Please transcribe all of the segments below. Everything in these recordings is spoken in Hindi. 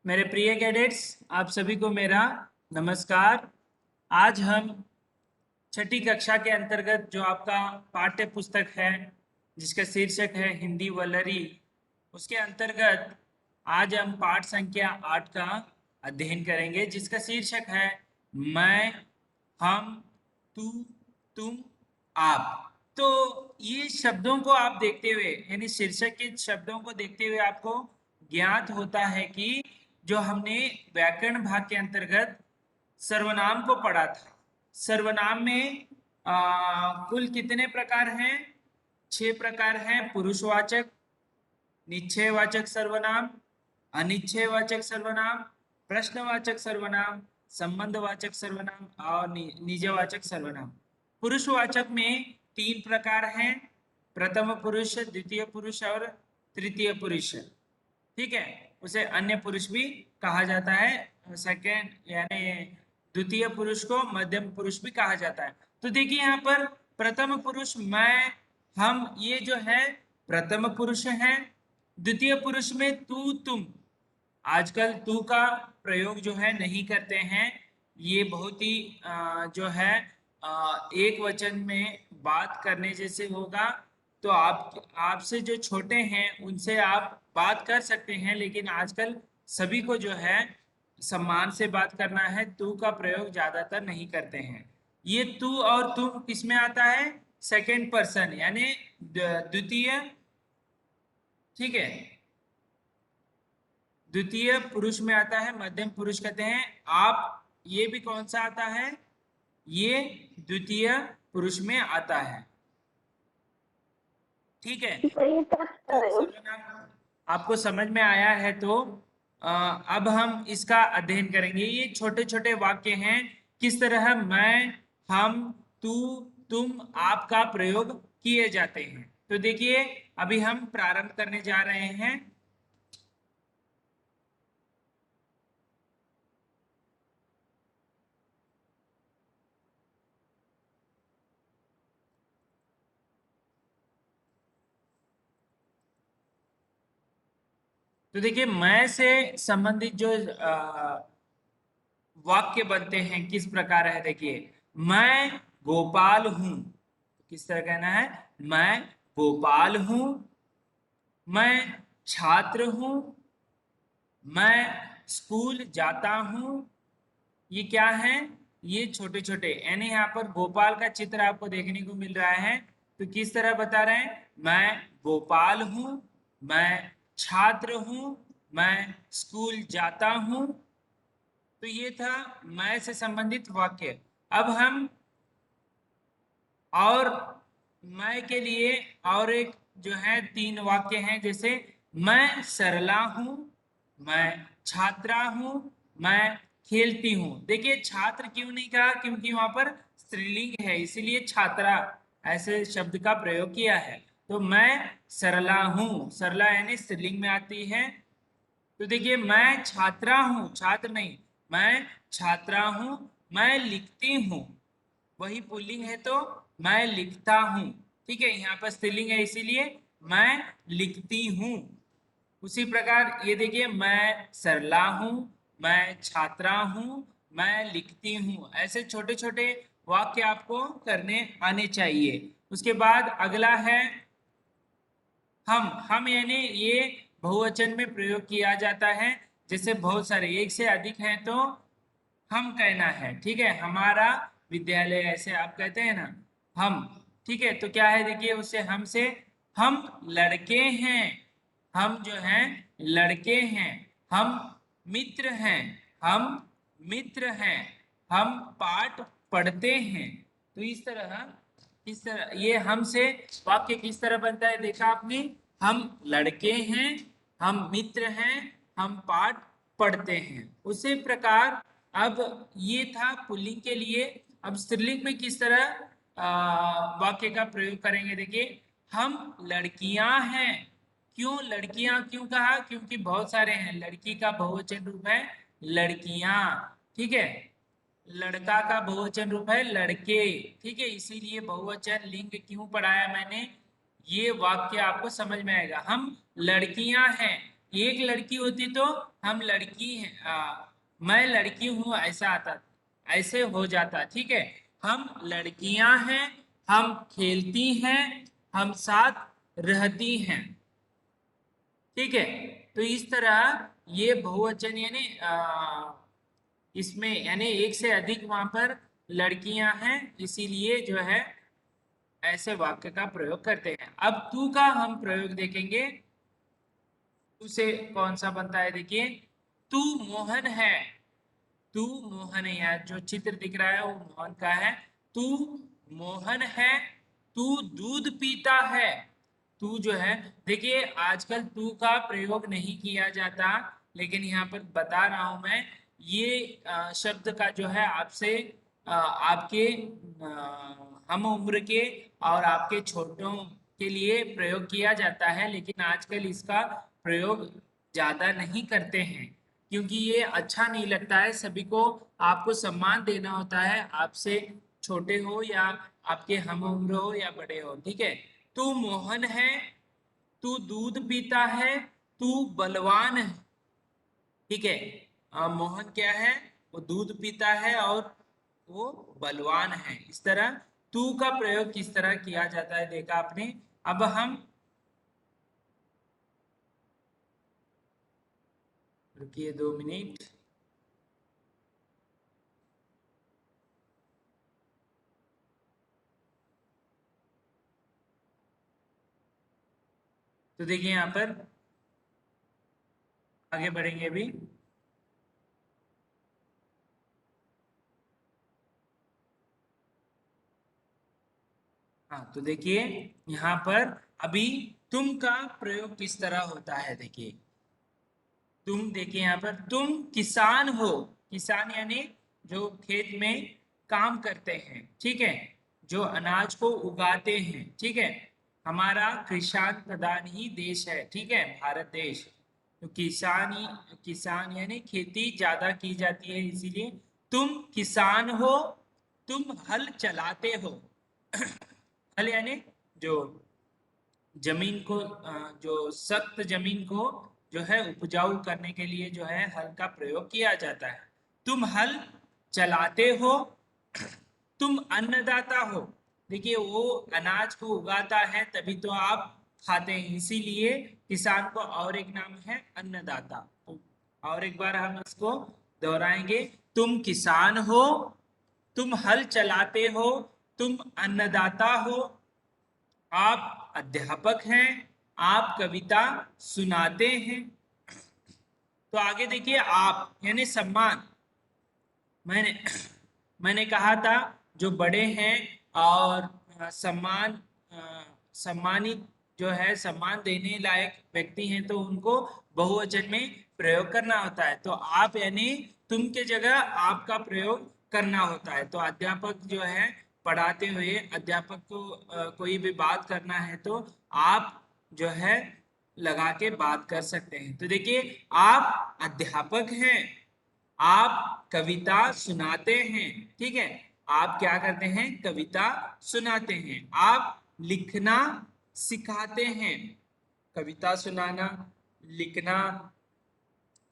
मेरे प्रिय कैडेट्स, आप सभी को मेरा नमस्कार। आज हम छठी कक्षा के अंतर्गत जो आपका पाठ्य पुस्तक है जिसका शीर्षक है हिंदी वलरी, उसके अंतर्गत आज हम पाठ संख्या 8 का अध्ययन करेंगे जिसका शीर्षक है मैं, हम, तू, तुम, आप। तो ये शब्दों को आप देखते हुए यानी शीर्षक के शब्दों को देखते हुए आपको ज्ञात होता है कि जो हमने व्याकरण भाग के अंतर्गत सर्वनाम को पढ़ा था। सर्वनाम में कुल कितने प्रकार हैं? 6 प्रकार हैं। पुरुषवाचक, निश्चयवाचक सर्वनाम, अनिश्चयवाचक सर्वनाम, प्रश्नवाचक सर्वनाम, संबंधवाचक सर्वनाम और निजवाचक सर्वनाम। पुरुषवाचक में 3 प्रकार हैं, प्रथम पुरुष, द्वितीय पुरुष और तृतीय पुरुष। ठीक है, उसे अन्य पुरुष भी कहा जाता है। सेकेंड यानी द्वितीय पुरुष को मध्यम पुरुष भी कहा जाता है। तो देखिए यहाँ पर प्रथम पुरुष मैं, हम, ये जो है प्रथम पुरुष है। द्वितीय पुरुष में तू, तुम। आजकल तू का प्रयोग जो है नहीं करते हैं। ये बहुत ही जो है एक वचन में बात करने जैसे होगा। तो आपसे जो छोटे हैं उनसे आप बात कर सकते हैं, लेकिन आजकल सभी को जो है सम्मान से बात करना है, तू का प्रयोग ज्यादातर नहीं करते हैं। ये तू और तुम किसमें आता है? सेकेंड पर्सन यानी द्वितीय। ठीक है, द्वितीय पुरुष में आता है, मध्यम पुरुष कहते हैं। आप, ये भी कौन सा आता है? ये द्वितीय पुरुष में आता है। ठीक है, तो सर्वनाम आपको समझ में आया है। तो अब हम इसका अध्ययन करेंगे। ये छोटे छोटे वाक्य हैं, किस तरह मैं, हम, तू, तुम, आप का प्रयोग किए जाते हैं। तो देखिए अभी हम प्रारंभ करने जा रहे हैं। तो देखिए मैं से संबंधित जो वाक्य बनते हैं किस प्रकार है। देखिए, मैं गोपाल हूं, किस तरह कहना है? मैं गोपाल हूं। मैं छात्र हूं। मैं स्कूल जाता हूं। ये क्या है? ये छोटे छोटे यानी यहाँ पर गोपाल का चित्र आपको देखने को मिल रहा है। तो किस तरह बता रहे हैं? मैं गोपाल हूं, मैं छात्र हूं, मैं स्कूल जाता हूं। तो ये था मैं से संबंधित वाक्य। अब हम और मैं के लिए और एक जो है 3 वाक्य हैं, जैसे मैं सरला हूं, मैं छात्रा हूं, मैं खेलती हूं। देखिए छात्र क्यों नहीं कहा? क्योंकि वहां पर स्त्रीलिंग है, इसीलिए छात्रा ऐसे शब्द का प्रयोग किया है। तो मैं सरला हूं, सरला यानी स्त्रीलिंग में आती है। तो देखिए मैं छात्रा हूं, छात्र नहीं, मैं छात्रा हूं। मैं लिखती हूं, वही पुल्लिंग है तो मैं लिखता हूं। ठीक है, यहाँ पर स्त्रीलिंग है इसीलिए मैं लिखती हूं। उसी प्रकार ये देखिए मैं सरला हूं, मैं छात्रा हूं, मैं लिखती हूं। ऐसे छोटे छोटे वाक्य आपको करने आने चाहिए। उसके बाद अगला है हम यानी ये बहुवचन में प्रयोग किया जाता है। जैसे बहुत सारे एक से अधिक हैं तो हम कहना है। ठीक है, हमारा विद्यालय, ऐसे आप कहते हैं ना हम। ठीक है, तो क्या है? देखिए उससे हम से हम लड़के हैं, हम जो हैं लड़के हैं। हम मित्र हैं, हम मित्र हैं। हम पाठ पढ़ते हैं। तो इस तरह ये हमसे वाक्य किस तरह बनता है देखा आपने? हम लड़के हैं, हम मित्र हैं, हम पाठ पढ़ते हैं। उसी प्रकार अब ये था पुल्लिंग के लिए। अब स्त्रीलिंग में किस तरह वाक्य का प्रयोग करेंगे? देखिए हम लड़कियां हैं। क्यों लड़कियां क्यों कहा? क्योंकि बहुत सारे हैं। लड़की का बहुवचन रूप है लड़कियां। ठीक है, लड़का का बहुवचन रूप है लड़के। ठीक है, इसीलिए बहुवचन लिंग क्यों पढ़ाया मैंने, ये वाक्य आपको समझ में आएगा। हम लड़कियां हैं, एक लड़की होती तो हम लड़की हैं, मैं लड़की हूं ऐसा आता, ऐसे हो जाता। ठीक है, हम लड़कियां हैं, हम खेलती हैं, हम साथ रहती हैं। ठीक है, तो इस तरह ये बहुवचन यानी इसमें यानी एक से अधिक वहां पर लड़कियां हैं, इसीलिए जो है ऐसे वाक्य का प्रयोग करते हैं। अब तू का हम प्रयोग देखेंगे, तू से कौन सा बनता है, देखिए, तू मोहन है। तू मोहन है, यहाँ जो चित्र दिख रहा है वो मोहन का है। तू मोहन है, तू दूध पीता है। तू जो है, देखिए आजकल तू का प्रयोग नहीं किया जाता, लेकिन यहाँ पर बता रहा हूं मैं, ये शब्द का जो है आपसे आपके हम उम्र के और आपके छोटों के लिए प्रयोग किया जाता है, लेकिन आजकल इसका प्रयोग ज्यादा नहीं करते हैं, क्योंकि ये अच्छा नहीं लगता है। सभी को आपको सम्मान देना होता है, आपसे छोटे हो या आपके हम उम्र हो या बड़े हो। ठीक है, तू मोहन है, तू दूध पीता है, तू बलवान है। ठीक है, मोहन क्या है, वो दूध पीता है और वो बलवान है। इस तरह तू का प्रयोग किस तरह किया जाता है देखा आपने। अब हम रुकिए 2 मिनट। तो देखिए यहाँ पर आगे बढ़ेंगे अभी। हाँ, तो देखिए यहाँ पर अभी तुम का प्रयोग किस तरह होता है, देखिए तुम, देखिए यहाँ पर तुम किसान हो। किसान यानी जो खेत में काम करते हैं। ठीक है, जो अनाज को उगाते हैं। ठीक है, हमारा किसान प्रधान ही देश है। ठीक है, भारत देश, तो किसान यानी खेती ज्यादा की जाती है, इसीलिए तुम किसान हो, तुम हल चलाते हो। हल यानी जो जमीन को जो सख्त जमीन को जो है उपजाऊ करने के लिए जो है हल का प्रयोग किया जाता है। तुम हल चलाते हो, तुम अन्नदाता हो। देखिए वो अनाज को उगाता है तभी तो आप खाते हैं, इसीलिए किसान को और एक नाम है अन्नदाता। तो और एक बार हम इसको दोहराएंगे, तुम किसान हो, तुम हल चलाते हो, तुम अन्नदाता हो, आप अध्यापक हैं, आप कविता सुनाते हैं। तो आगे देखिए, आप यानी सम्मान। मैंने मैंने कहा था जो बड़े हैं और सम्मानित जो है सम्मान देने लायक व्यक्ति हैं, तो उनको बहुवचन में प्रयोग करना होता है। तो आप यानी तुम के जगह आपका प्रयोग करना होता है। तो अध्यापक जो है पढ़ाते हुए, अध्यापक को कोई भी बात करना है तो आप जो है लगा के बात कर सकते हैं। तो देखिए, आप अध्यापक हैं, आप कविता सुनाते हैं। ठीक है, आप क्या करते हैं, कविता सुनाते हैं। आप लिखना सिखाते हैं, कविता सुनाना, लिखना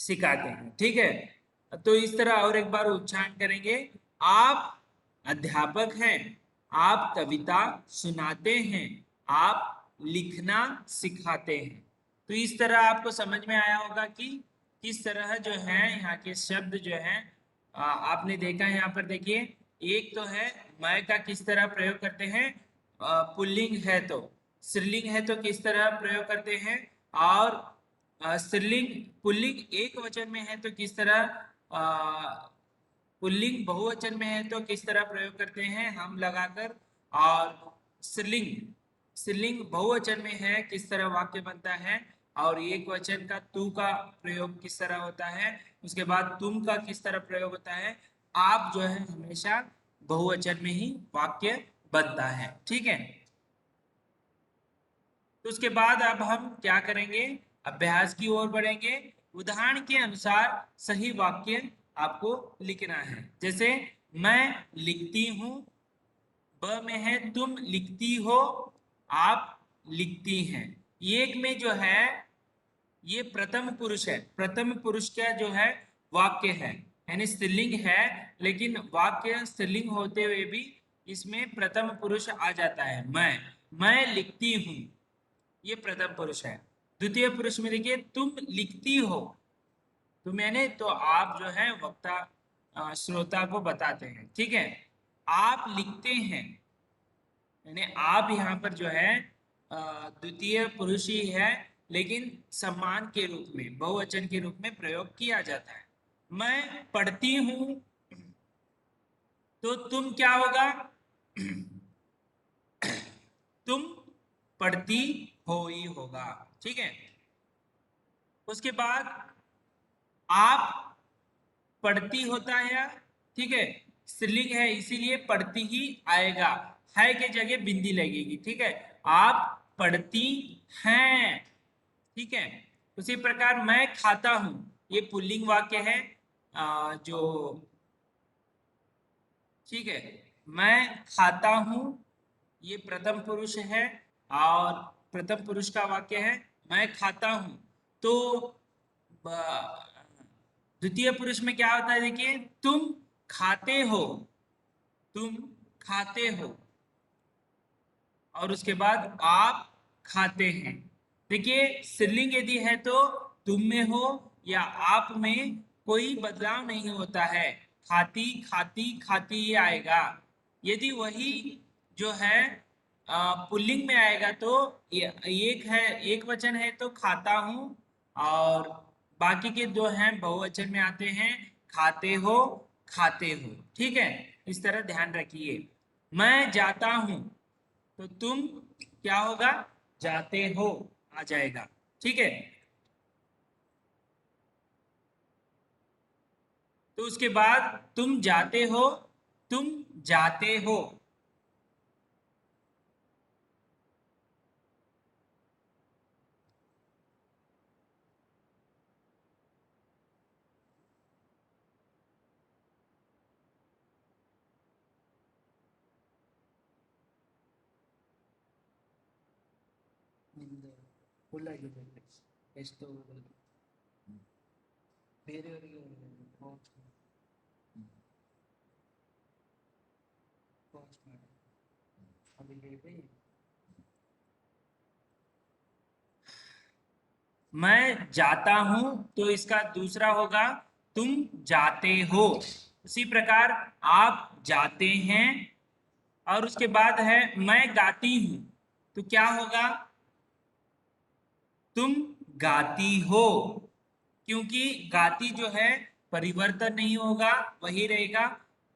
सिखाते हैं। ठीक है, तो इस तरह और एक बार उच्चारण करेंगे, आप अध्यापक हैं, आप कविता सुनाते हैं, आप लिखना सिखाते हैं। तो इस तरह आपको समझ में आया होगा कि किस तरह जो है यहाँ के शब्द जो है आपने देखा है। यहाँ पर देखिए, एक तो है मैं का किस तरह प्रयोग करते हैं, पुल्लिंग है तो, स्त्रीलिंग है तो किस तरह प्रयोग करते हैं, और स्त्रीलिंग पुल्लिंग एक वचन में है तो किस तरह, पुल्लिंग बहुवचन में है तो किस तरह प्रयोग करते हैं हम लगाकर, और स्त्रीलिंग स्त्रीलिंग बहुवचन में है किस तरह वाक्य बनता है, और एक वचन का तू का प्रयोग किस तरह होता है, उसके बाद तुम का किस तरह प्रयोग होता है। आप जो है हमेशा बहुवचन में ही वाक्य बनता है। ठीक है, तो उसके बाद अब हम क्या करेंगे, अभ्यास की ओर बढ़ेंगे। उदाहरण के अनुसार सही वाक्य आपको लिखना है। जैसे मैं लिखती हूँ, ब में है तुम लिखती हो, आप लिखती हैं। एक में जो है ये प्रथम पुरुष है, प्रथम पुरुष का जो है वाक्य है, यानी स्त्रीलिंग है, लेकिन वाक्य स्त्रीलिंग होते हुए भी इसमें प्रथम पुरुष आ जाता है। मैं लिखती हूँ, ये प्रथम पुरुष है। द्वितीय पुरुष में देखिए तुम लिखती हो, तो मैंने तो आप जो है वक्ता श्रोता को बताते हैं, ठीक है। आप लिखते हैं, यानी आप यहाँ पर जो है द्वितीय पुरुष ही है, लेकिन सम्मान के रूप में, बहुवचन के रूप में प्रयोग किया जाता है। मैं पढ़ती हूँ, तो तुम क्या होगा? तुम पढ़ती हो ही होगा, ठीक है। उसके बाद आप पढ़ती होता है, ठीक है, स्त्रीलिंग है इसीलिए पढ़ती ही आएगा, है के जगह बिंदी लगेगी, ठीक है। आप पढ़ती हैं, ठीक है। उसी प्रकार मैं खाता हूं, ये पुल्लिंग वाक्य है, जो, ठीक है। मैं खाता हूं, ये प्रथम पुरुष है, और प्रथम पुरुष का वाक्य है मैं खाता हूं। तो द्वितीय पुरुष में क्या होता है, देखिए तुम खाते हो, तुम खाते हो, और उसके बाद आप खाते हैं। देखिए स्त्रीलिंग यदि है तो तुम में हो या आप में कोई बदलाव नहीं होता है, खाती खाती खाती ही आएगा। यदि वही जो है पुल्लिंग में आएगा तो एक है, एक वचन है तो खाता हूं, और बाकी के दो हैं बहुवचन में आते हैं, खाते हो खाते हो, ठीक है। इस तरह ध्यान रखिए। मैं जाता हूं, तो तुम क्या होगा? जाते हो आ जाएगा, ठीक है। तो उसके बाद तुम जाते हो, तुम जाते हो। मैं जाता हूं, तो इसका दूसरा होगा तुम जाते हो। उसी प्रकार आप जाते हैं, और उसके बाद है मैं गाती हूं, तो क्या होगा? तुम गाती हो, क्योंकि गाती जो है परिवर्तन नहीं होगा, वही रहेगा।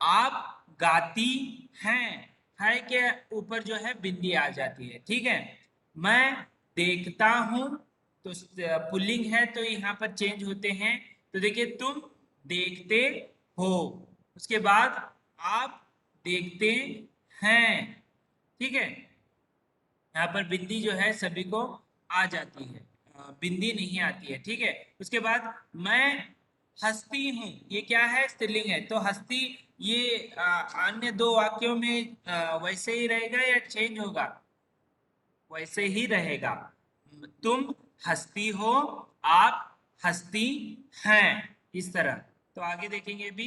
आप गाती हैं, है के ऊपर जो है बिंदी आ जाती है, ठीक है। मैं देखता हूं, तो पुल्लिंग है तो यहाँ पर चेंज होते हैं। तो देखिए तुम देखते हो, उसके बाद आप देखते हैं, ठीक है। यहाँ पर बिंदी जो है सभी को आ जाती है, बिंदी नहीं आती है, ठीक है। उसके बाद मैं हंसती हूँ, ये क्या है? स्त्रीलिंग है, तो हंसती ये अन्य दो वाक्यों में वैसे ही रहेगा या चेंज होगा? वैसे ही रहेगा। तुम हंसती हो, आप हंसती हैं, इस तरह। तो आगे देखेंगे भी।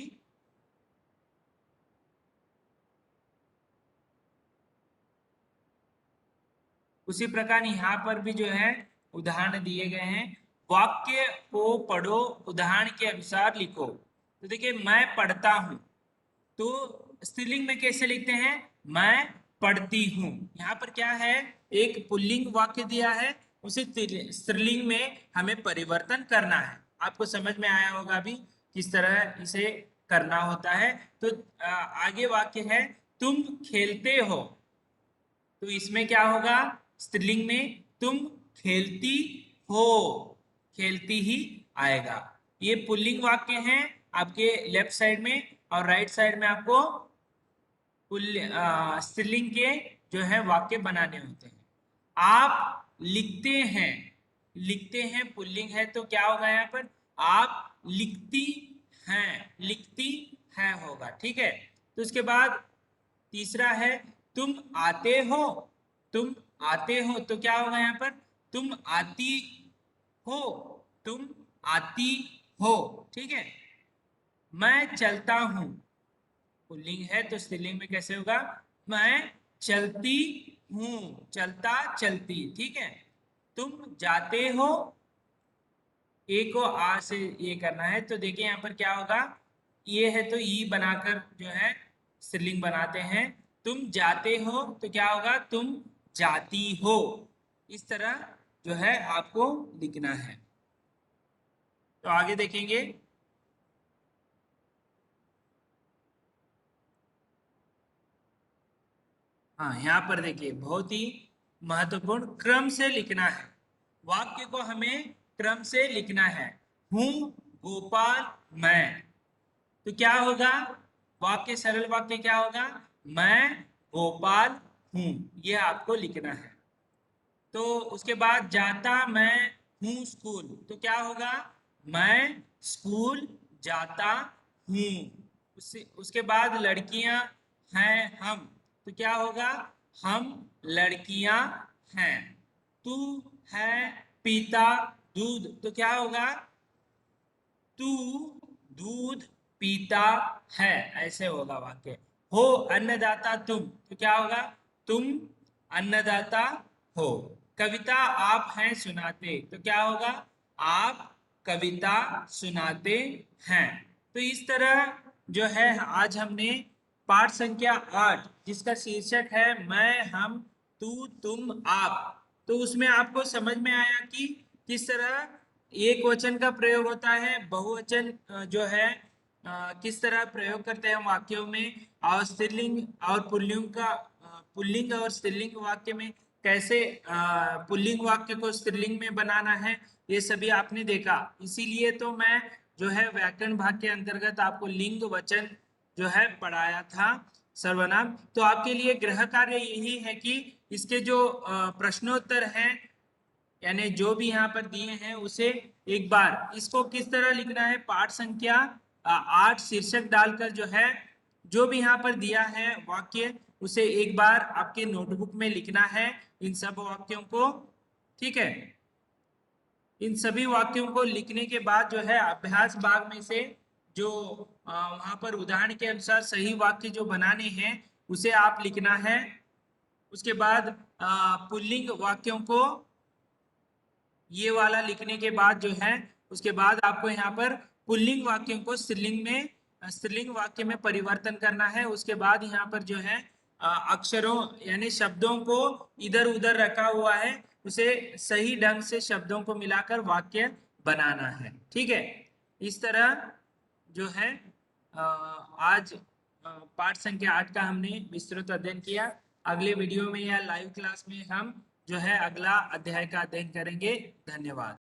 उसी प्रकार यहाँ पर भी जो है उदाहरण दिए गए हैं। वाक्य को पढ़ो, उदाहरण के अनुसार लिखो। तो देखिए मैं पढ़ता हूं, तो स्त्रीलिंग में कैसे लिखते हैं? मैं पढ़ती हूँ। यहाँ पर क्या है? एक पुल्लिंग वाक्य दिया है, उसे स्त्रीलिंग में हमें परिवर्तन करना है। आपको समझ में आया होगा भी किस तरह इसे करना होता है। तो आगे वाक्य है तुम खेलते हो, तो इसमें क्या होगा? स्त्रीलिंग में तुम खेलती हो, खेलती ही आएगा। ये पुल्लिंग वाक्य हैं आपके लेफ्ट साइड में, और राइट साइड में आपको स्त्रीलिंग के जो है वाक्य बनाने होते हैं। आप लिखते हैं, लिखते हैं पुल्लिंग है तो क्या होगा यहाँ पर? आप लिखती हैं, लिखती हैं होगा, ठीक है। तो उसके बाद तीसरा है तुम आते हो, तुम आते हो, तो क्या होगा यहाँ पर? तुम आती हो, तुम आती हो, ठीक है। मैं चलता हूं, पुल्लिंग है तो स्त्रीलिंग में कैसे होगा? मैं चलती हूं, चलता चलती, ठीक है। तुम जाते हो, ए को आ से ये करना है, तो देखिए यहाँ पर क्या होगा, ये है तो ई बनाकर जो है स्त्रीलिंग बनाते हैं। तुम जाते हो तो क्या होगा? तुम जाती हो। इस तरह जो है आपको लिखना है। तो आगे देखेंगे। हाँ, यहाँ पर देखिए बहुत ही महत्वपूर्ण, क्रम से लिखना है। वाक्य को हमें क्रम से लिखना है। हूँ गोपाल मैं, तो क्या होगा? वाक्य, सरल वाक्य क्या होगा? मैं गोपाल हूँ, ये आपको लिखना है। तो उसके बाद जाता मैं हूँ स्कूल, तो क्या होगा? मैं स्कूल जाता हूँ। उसके बाद लड़कियां हैं हम, तो क्या होगा? हम लड़कियां हैं। तू है पीता दूध, तो क्या होगा? तू दूध पीता है, ऐसे होगा वाक्य। हो अन्नदाता तुम, तो क्या होगा? तुम अन्नदाता हो। कविता आप हैं सुनाते, तो क्या होगा? आप कविता सुनाते हैं। तो इस तरह जो है आज हमने पाठ संख्या 8, जिसका शीर्षक है मैं हम तू तुम आप, तो उसमें आपको समझ में आया कि किस तरह एक वचन का प्रयोग होता है, बहुवचन जो है किस तरह प्रयोग करते हैं हम वाक्यों में, और स्त्रीलिंग और पुल्लिंग का पुल्लिंग और स्त्रीलिंग वाक्य में कैसे पुल्लिंग वाक्य को स्त्रीलिंग में बनाना है, ये सभी आपने देखा। इसीलिए तो मैं जो है व्याकरण भाग के अंतर्गत आपको लिंग वचन जो है पढ़ाया था, सर्वनाम। तो आपके लिए गृह कार्य यही है कि इसके जो प्रश्नोत्तर हैं, यानी जो भी यहाँ पर दिए हैं उसे एक बार इसको किस तरह लिखना है, पाठ संख्या 8 शीर्षक डालकर जो है जो भी यहाँ पर दिया है वाक्य, उसे एक बार आपके नोटबुक में लिखना है, इन सब वाक्यों को, ठीक है। इन सभी वाक्यों को लिखने के बाद जो है अभ्यास भाग में से जो वहां पर उदाहरण के अनुसार सही वाक्य जो बनाने हैं उसे आप लिखना है। उसके बाद पुल्लिंग वाक्यों को ये वाला लिखने के बाद जो है उसके बाद आपको यहाँ पर पुल्लिंग वाक्यों को स्त्रीलिंग में स्त्रीलिंग वाक्य में परिवर्तन करना है। उसके बाद यहाँ पर जो है अक्षरों यानी शब्दों को इधर उधर रखा हुआ है, उसे सही ढंग से शब्दों को मिलाकर वाक्य बनाना है, ठीक है। इस तरह जो है आज पाठ संख्या 8 का हमने विस्तृत अध्ययन किया। अगले वीडियो में या लाइव क्लास में हम जो है अगला अध्याय का अध्ययन करेंगे। धन्यवाद।